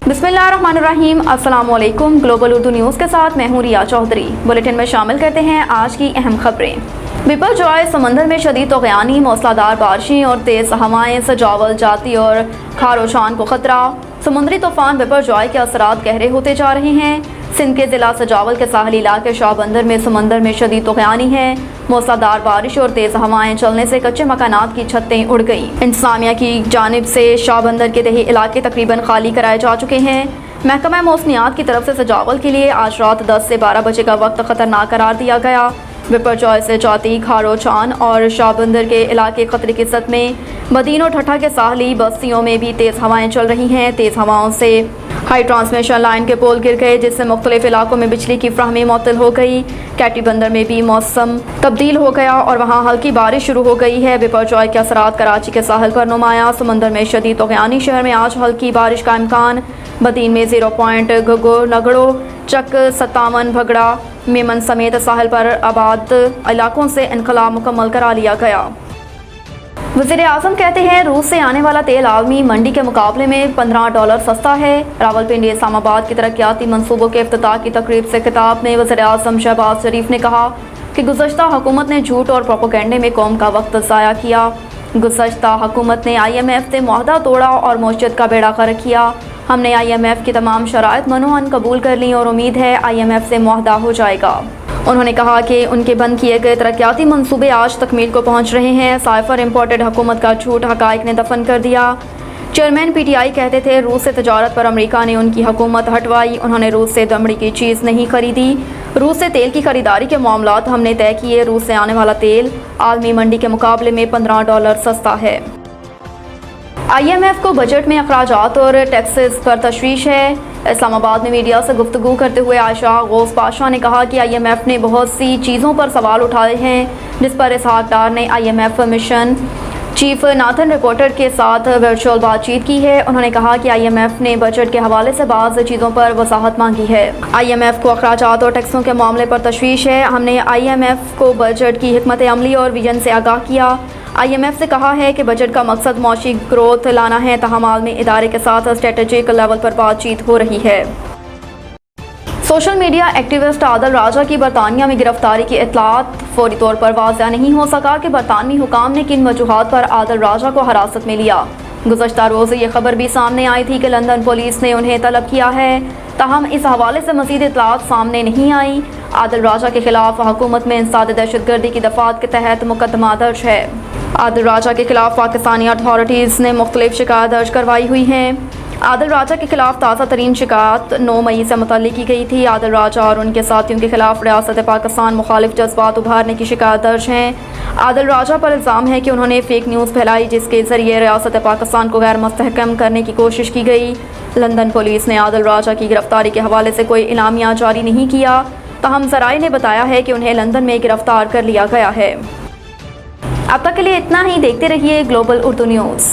बिस्मिल्लाहिर्रहमानिर्रहीम। अस्सलामुअलैकुम। Global Urdu news के साथ मैं हूँ रिया चौधरी। बुलेटिन में शामिल करते हैं आज की अहम खबरें। बिपरजॉय समंदर में शदीद तूफ़ानी, मूसलाधार बारिशें और तेज़ हवाएं, सजावल जाती और खारोशान को खतरा। समुद्री तूफ़ान बिपरजॉय के असरात गहरे होते जा रहे हैं। सिंध के ज़िला सजावल के साहली इलाके शाहबंदर में समंदर में शदीद तूफ़ानी है। मूसलाधार बारिश और तेज़ हवाएं चलने से कच्चे मकानात की छतें उड़ गई। इंतज़ामिया की जानिब से शाहबंदर के दही इलाके तकरीबन खाली कराए जा चुके हैं। महकमा मौसमियात की तरफ से सजावल के लिए आज रात 10 से 12 बजे का वक्त ख़तरनाक करार दिया गया। बिपरजॉय से जाती, खारोचान और शाहबंदर के इलाके खतरे की सतह में। मदीन और ठट्ठा के साहली बस्तियों में भी तेज़ हवाएं चल रही हैं। तेज़ हवाओं से हाई ट्रांसमिशन लाइन के पोल गिर गए, जिससे मुख्तलिफ इलाकों में बिजली की फ्राहमी मुअत्तल हो गई। कैटी बंदर में भी मौसम तब्दील हो गया और वहाँ हल्की बारिश शुरू हो गई है। बिपरजॉय के असरात कराची के साहिल पर नुमाया। समंदर में शदीद तूफ़ानी, शहर में आज हल्की बारिश का इम्कान। मदीन में 0 पॉइंट नगड़ो, चक, 57, भगड़ा, मेमन समेत साहिल पर आबाद इलाकों से इनकला मुकम्मल करा लिया गया। वज़ीर आज़म कहते हैं रूस से आने वाला तेल आलमी मंडी के मुकाबले में $15 सस्ता है। रावलपिंडी इस्लामाबाद की तरक्याती मनसूबों के इफ्तिताह की तकरीब से खिताब में वज़ीर आज़म शहबाज शरीफ ने कहा कि गुज़श्ता हुकूमत ने झूठ और प्रोपेगेंडे में कौम का वक्त ज़ाया किया। गुज़श्ता हुकूमत ने IMF से मुआहदा तोड़ा और मौशियत का बेड़ा गर्क किया। हमने IMF की तमाम शराइत मनोअन कबूल कर ली और उम्मीद है IMF से मुआहदा हो जाएगा। उन्होंने कहा कि उनके बंद किए गए तरक्याती मंसूबे आज तकमील को पहुंच रहे हैं। साइफर इम्पोर्टेड हुकूमत का झूठ हक़ाइक़ ने दफन कर दिया। चेयरमैन PTI कहते थे रूस से तजारत पर अमेरिका ने उनकी हुकूमत हटवाई। उन्होंने रूस से दमड़ी की चीज़ नहीं खरीदी। रूस से तेल की खरीदारी के मामलात हमने तय किए। रूस से आने वाला तेल आलमी मंडी के मुकाबले में $15 सस्ता है। IMF को बजट में अखराजात और टैक्सेस पर तशवीश है। इस्लामाबाद में मीडिया से गुफ्तगू करते हुए आयशा गौस पाशा ने कहा कि IMF ने बहुत सी चीज़ों पर सवाल उठाए हैं, जिस पर इसहाक डार ने IMF mission chief Nathan reporter के साथ वर्चुअल बातचीत की है। उन्होंने कहा कि IMF ने बजट के हवाले से बाज़ चीज़ों पर वजाहत मांगी है। IMF को अखराजात और टैक्सों के मामले पर तशवीश है। हमने IMF को बजट की हिकमत अमली और विजन से आगाह किया। IMF से कहा है कि बजट का मकसद मौशी ग्रोथ लाना है। तहम आलमी इदारे के साथ स्ट्रेटेजिक लेवल पर बातचीत हो रही है। सोशल मीडिया एक्टिविस्ट आदिल राजा की बरतानिया में गिरफ्तारी की इतलात। फौरी तौर पर वाज़ह नहीं हो सका कि बरतानवी हुकाम ने किन वजूहात पर आदिल राजा को हिरासत में लिया। गुज़श्ता रोज़ ये खबर भी सामने आई थी कि लंदन पुलिस ने उन्हें तलब किया है। तहम इस हवाले से मज़ीद इतलात सामने नहीं आई। आदिल राजा के खिलाफ हुकूमत में इंसदाद दहशतगर्दी की दफ़ात के तहत मुकदमा दर्ज है। आदिल राजा के खिलाफ पाकिस्तानी अथॉरिटीज़ ने मुख्तलिफ शिकायत दर्ज करवाई हुई हैं। आदिल राजा के खिलाफ ताज़ा तरीन शिकायत 9 मई से मुतल्लिक की गई थी। आदिल राजा और उनके साथियों के खिलाफ रियासत पाकिस्तान मुखालिफ जज्बात उभारने की शिकायत दर्ज हैं। आदिल राजा पर इल्ज़ाम है कि उन्होंने फ़ेक न्यूज़ फैलाई, जिसके ज़रिए रियासत पाकिस्तान को गैर मुस्तहकम करने की कोशिश की गई। लंदन पुलिस ने आदिल राजा की गिरफ्तारी के हवाले से कोई इनामिया जारी नहीं किया। तहम ज़राए ने बताया है कि उन्हें लंदन में गिरफ्तार कर लिया गया है। अब तक के लिए इतना ही। देखते रहिए ग्लोबल उर्दू न्यूज़।